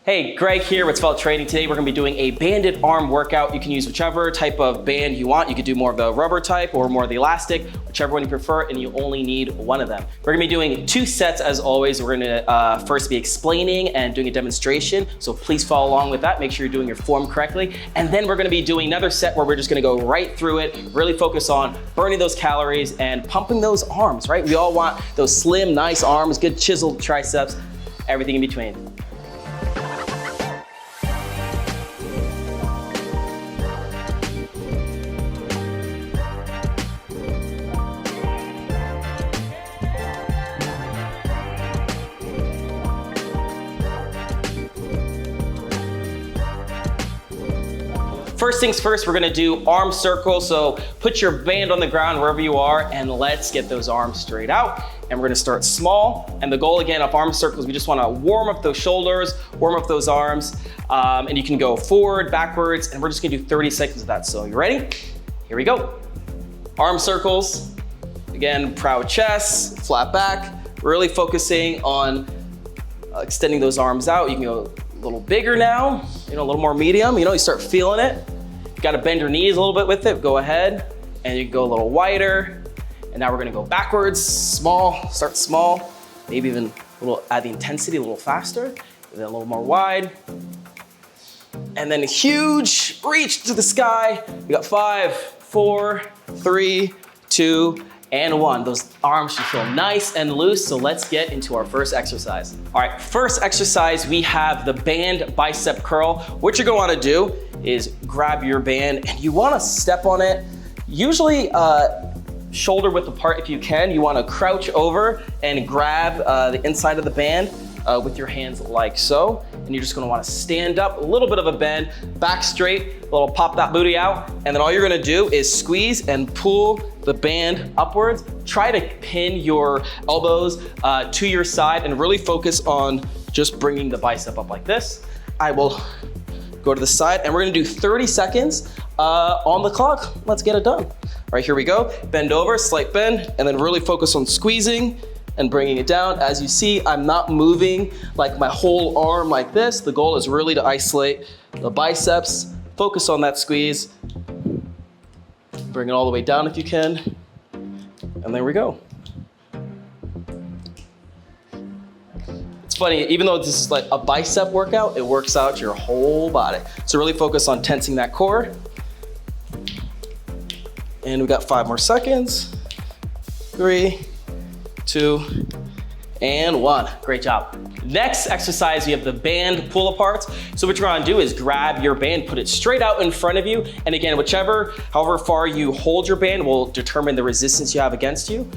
Hey, Greg here with Svelte Training. Today we're gonna be doing a banded arm workout. You can use whichever type of band you want. You could do more of the rubber type or more of the elastic, whichever one you prefer, and you only need one of them. We're gonna be doing 2 sets as always. We're gonna first be explaining and doing a demonstration, so please follow along with that. Make sure you're doing your form correctly. And then we're gonna be doing another set where we're just gonna go right through it, really focus on burning those calories and pumping those arms, right? We all want those slim, nice arms, good chiseled triceps, everything in between. First things first, we're gonna do arm circles. So put your band on the ground wherever you are and let's get those arms straight out. And we're gonna start small. And the goal again of arm circles, we just wanna warm up those shoulders, warm up those arms. And you can go forward, backwards, and we're just gonna do 30 seconds of that. So you ready? Here we go. Arm circles. Again, proud chest, flat back, really focusing on extending those arms out. You can go a little bigger now, a little more medium, you start feeling it. You gotta bend your knees a little bit with it, go ahead, and you can go a little wider. And now we're gonna go backwards, small, start small, maybe even add the intensity a little faster, and then a little more wide. And then a huge reach to the sky. We got 5, 4, 3, 2, and 1. Those arms should feel nice and loose, so let's get into our first exercise. All right, first exercise, we have the band bicep curl. What you're gonna wanna do is grab your band and you wanna step on it, usually shoulder width apart if you can. You wanna crouch over and grab the inside of the band with your hands like so. And you're just gonna wanna stand up, a little bit of a bend, back straight, a little pop that booty out. And then all you're gonna do is squeeze and pull the band upwards. Try to pin your elbows to your side and really focus on just bringing the bicep up like this. I will go to the side and we're gonna do 30 seconds on the clock. Let's get it done. All right, here we go. Bend over, slight bend, and then really focus on squeezing and bringing it down. As you see, I'm not moving like my whole arm like this. The goal is really to isolate the biceps, focus on that squeeze, bring it all the way down if you can, and there we go. It's funny, even though this is like a bicep workout, it works out your whole body. So really focus on tensing that core. And we got 5 more seconds. 3, 2, and 1. Great job. Next exercise, we have the band pull apart. So what you're gonna do is grab your band, put it straight out in front of you. And again, however far you hold your band will determine the resistance you have against you.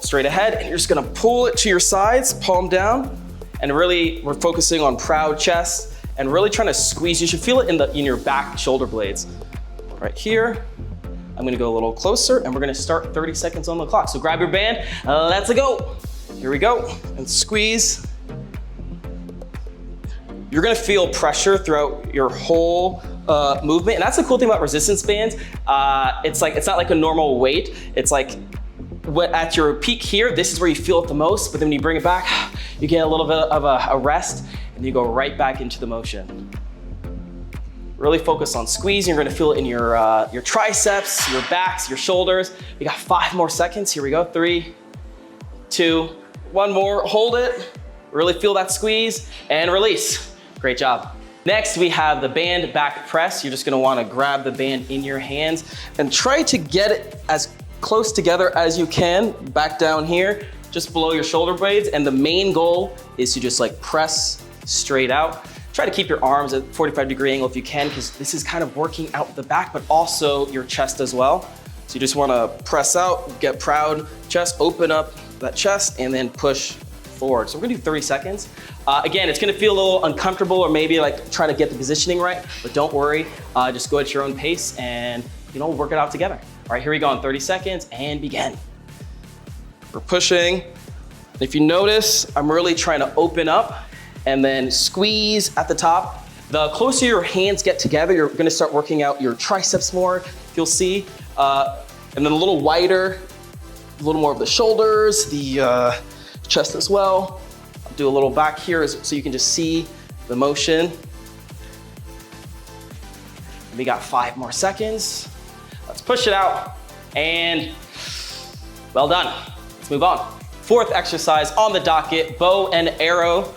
Straight ahead, and you're just gonna pull it to your sides, palm down. And really, we're focusing on proud chest and really trying to squeeze. You should feel it in your back shoulder blades. Right here. I'm gonna go a little closer and we're gonna start 30 seconds on the clock. So grab your band, let's go. Here we go, and squeeze. You're gonna feel pressure throughout your whole movement. And that's the cool thing about resistance bands. It's not like a normal weight. It's like at your peak here, this is where you feel it the most, but then when you bring it back, you get a little bit of a rest and you go right back into the motion. Really focus on squeezing. You're gonna feel it in your triceps, your backs, your shoulders. We got 5 more seconds. Here we go. 3, 2, 1 more. Hold it. Really feel that squeeze and release. Great job. Next, we have the band back press. You're just gonna wanna grab the band in your hands and try to get it as close together as you can. Back down here, just below your shoulder blades. And the main goal is to just like press straight out. Try to keep your arms at 45-degree angle if you can, because this is kind of working out the back, but also your chest as well. So you just wanna press out, get proud chest, open up that chest, and then push forward. So we're gonna do 30 seconds. Again, it's gonna feel a little uncomfortable or maybe like trying to get the positioning right, but don't worry, just go at your own pace and work it out together. All right, here we go in 30 seconds and begin. We're pushing. If you notice, I'm really trying to open up and then squeeze at the top. The closer your hands get together, you're gonna start working out your triceps more, you'll see. And then a little wider, a little more of the shoulders, the chest as well. I'll do a little back here so you can just see the motion. We got 5 more seconds. Let's push it out, and well done. Let's move on. 4th exercise on the docket, bow and arrow.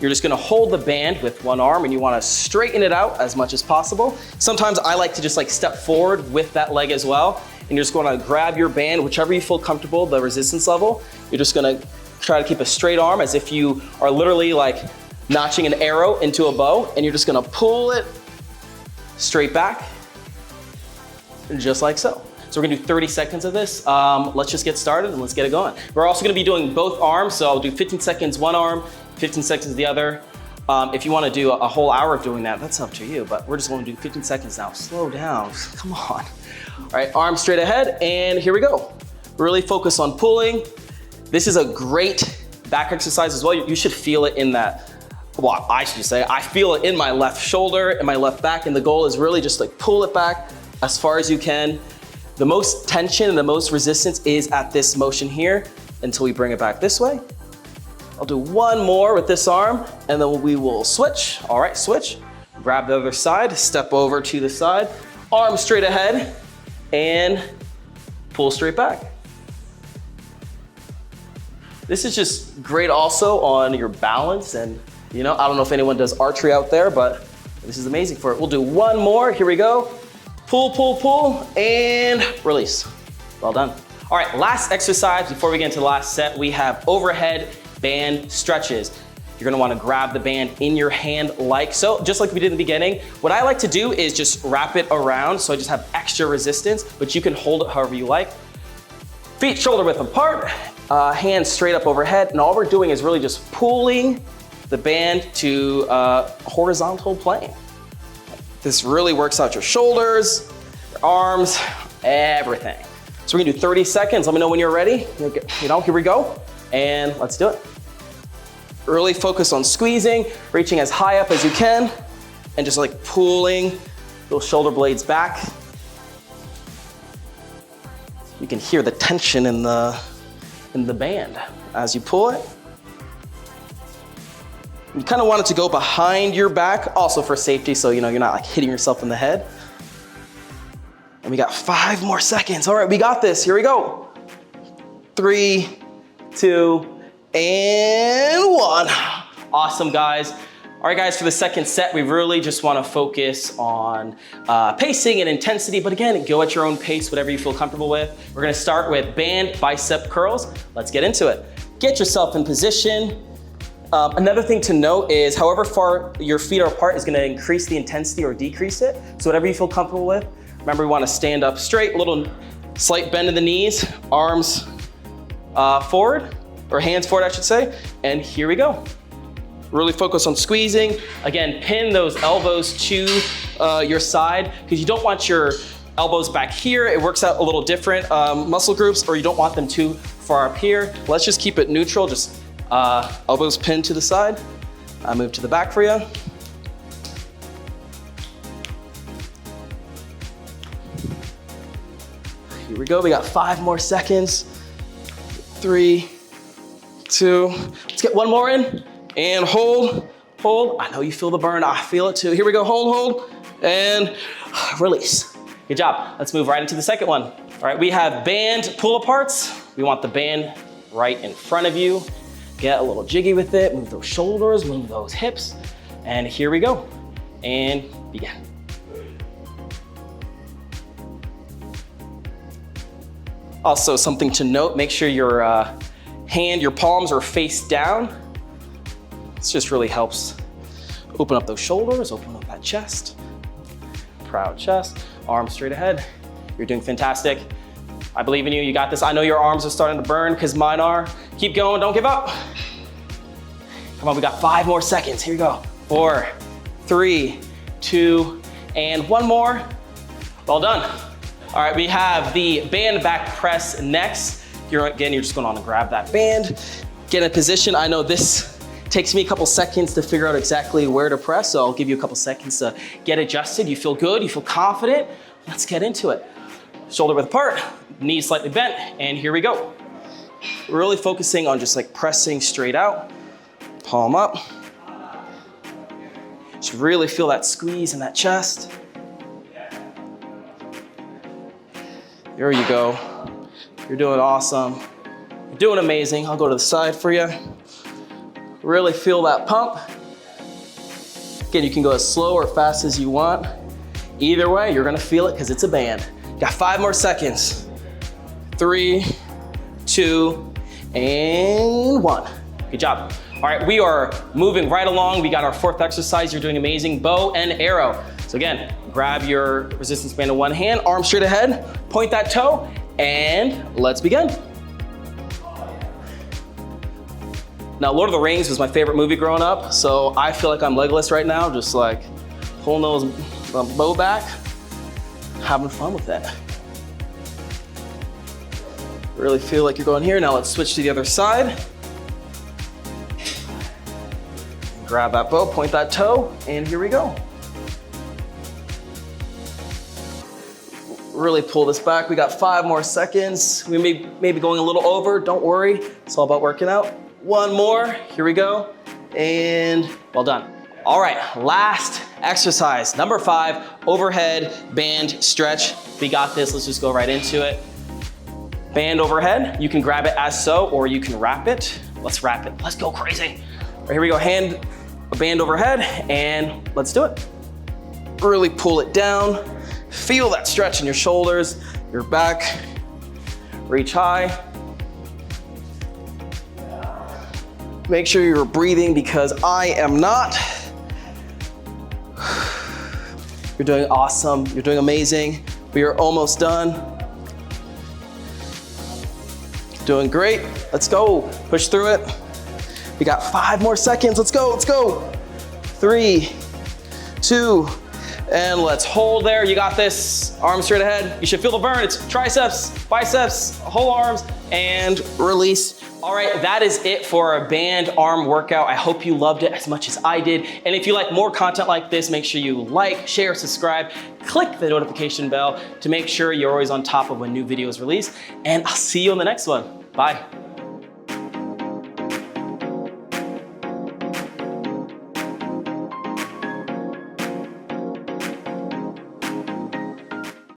You're just gonna hold the band with one arm and you wanna straighten it out as much as possible. Sometimes I like to just like step forward with that leg as well. And you're just gonna grab your band, whichever you feel comfortable, the resistance level. You're just gonna try to keep a straight arm as if you are literally like notching an arrow into a bow, and you're just gonna pull it straight back, just like so. So we're gonna do 30 seconds of this. Let's just get started and let's get it going. We're also gonna be doing both arms, so I'll do 15 seconds one arm, 15 seconds the other. If you wanna do a whole hour of doing that, that's up to you, but we're just gonna do 15 seconds now. Slow down, come on. All right, arms straight ahead, and here we go. Really focus on pulling. This is a great back exercise as well. You should feel it in that, well, I should say, I feel it in my left shoulder and my left back, and the goal is really just like pull it back as far as you can. The most tension and the most resistance is at this motion here until we bring it back this way. I'll do one more with this arm, and then we will switch. All right, switch. Grab the other side, step over to the side, arm straight ahead, and pull straight back. This is just great also on your balance, and I don't know if anyone does archery out there, but this is amazing for it. We'll do one more, here we go. Pull, pull, pull, and release. Well done. All right, last exercise before we get into the last set, we have overhead band stretches. You're gonna wanna grab the band in your hand like so, just like we did in the beginning. What I like to do is just wrap it around so I just have extra resistance, but you can hold it however you like. Feet shoulder width apart, hands straight up overhead, and all we're doing is really just pulling the band to a horizontal plane. This really works out your shoulders, your arms, everything. So we're gonna do 30 seconds. Let me know when you're ready. Here we go, and let's do it. Really focus on squeezing, reaching as high up as you can, and just like pulling those shoulder blades back. You can hear the tension in the band as you pull it. You kind of want it to go behind your back, also for safety, so you're not like hitting yourself in the head. And we got 5 more seconds. All right, we got this. Here we go. 3, 2, and 1. Awesome, guys. All right, guys, for the second set, we really just want to focus on pacing and intensity, but again, go at your own pace, whatever you feel comfortable with. We're going to start with band bicep curls. Let's get into it. Get yourself in position. Another thing to note is however far your feet are apart is gonna increase the intensity or decrease it. So whatever you feel comfortable with. Remember, we wanna stand up straight, little slight bend in the knees, arms forward, or hands forward, I should say. And here we go. Really focus on squeezing. Again, pin those elbows to your side, because you don't want your elbows back here. It works out a little different muscle groups, or you don't want them too far up here. Let's just keep it neutral, just elbows pinned to the side. I move to the back for you. Here we go, we got 5 more seconds. 3, 2, let's get one more in. And hold. I know you feel the burn, I feel it too. Here we go, hold, and release. Good job, let's move right into the second one. All right, we have band pull aparts. We want the band right in front of you. Get a little jiggy with it, move those shoulders, move those hips, and here we go. And begin. Also, something to note, make sure your your palms are face down. This just really helps open up those shoulders, open up that chest. Proud chest, arms straight ahead. You're doing fantastic. I believe in you, you got this. I know your arms are starting to burn because mine are. Keep going, don't give up. Come on, we got 5 more seconds. Here we go. 4, 3, 2, and 1 more. Well done. All right, we have the band back press next. You're just going on and grab that band, get in position. I know this takes me a couple seconds to figure out exactly where to press, so I'll give you a couple seconds to get adjusted. You feel good, you feel confident. Let's get into it. Shoulder width apart, knees slightly bent, and here we go. We're really focusing on just like pressing straight out, palm up. Just really feel that squeeze in that chest. There you go. You're doing awesome. You're doing amazing. I'll go to the side for you. Really feel that pump. Again, you can go as slow or fast as you want. Either way, you're gonna feel it because it's a band. Got 5 more seconds. 3, 2, and 1. Good job. All right, we are moving right along. We got our 4th exercise. You're doing amazing. Bow and arrow. So again, grab your resistance band in one hand, arm straight ahead, point that toe, and let's begin. Now, Lord of the Rings was my favorite movie growing up, so I feel like I'm Legolas right now, just like pulling those bow back, having fun with that. Really feel like you're going here. Now let's switch to the other side. Grab that bow, point that toe, and here we go. Really pull this back. We got 5 more seconds. We may be going a little over, don't worry. It's all about working out. 1 more, here we go, and well done. All right, last exercise, number 5, overhead band stretch. We got this, let's just go right into it. Band overhead, you can grab it as so, or you can wrap it. Let's wrap it, let's go crazy. All right, here we go, band overhead, and let's do it. Really pull it down. Feel that stretch in your shoulders, your back. Reach high. Make sure you're breathing because I am not. You're doing awesome. You're doing amazing. We are almost done. Doing great. Let's go. Push through it. We got 5 more seconds. Let's go. Let's go. 3, 2, and let's hold there. You got this. Arms straight ahead. You should feel the burn. It's triceps, biceps, whole arms, and release. All right, that is it for our band arm workout. I hope you loved it as much as I did. And if you like more content like this, make sure you like, share, subscribe, click the notification bell to make sure you're always on top of when new videos release. And I'll see you on the next one. Bye.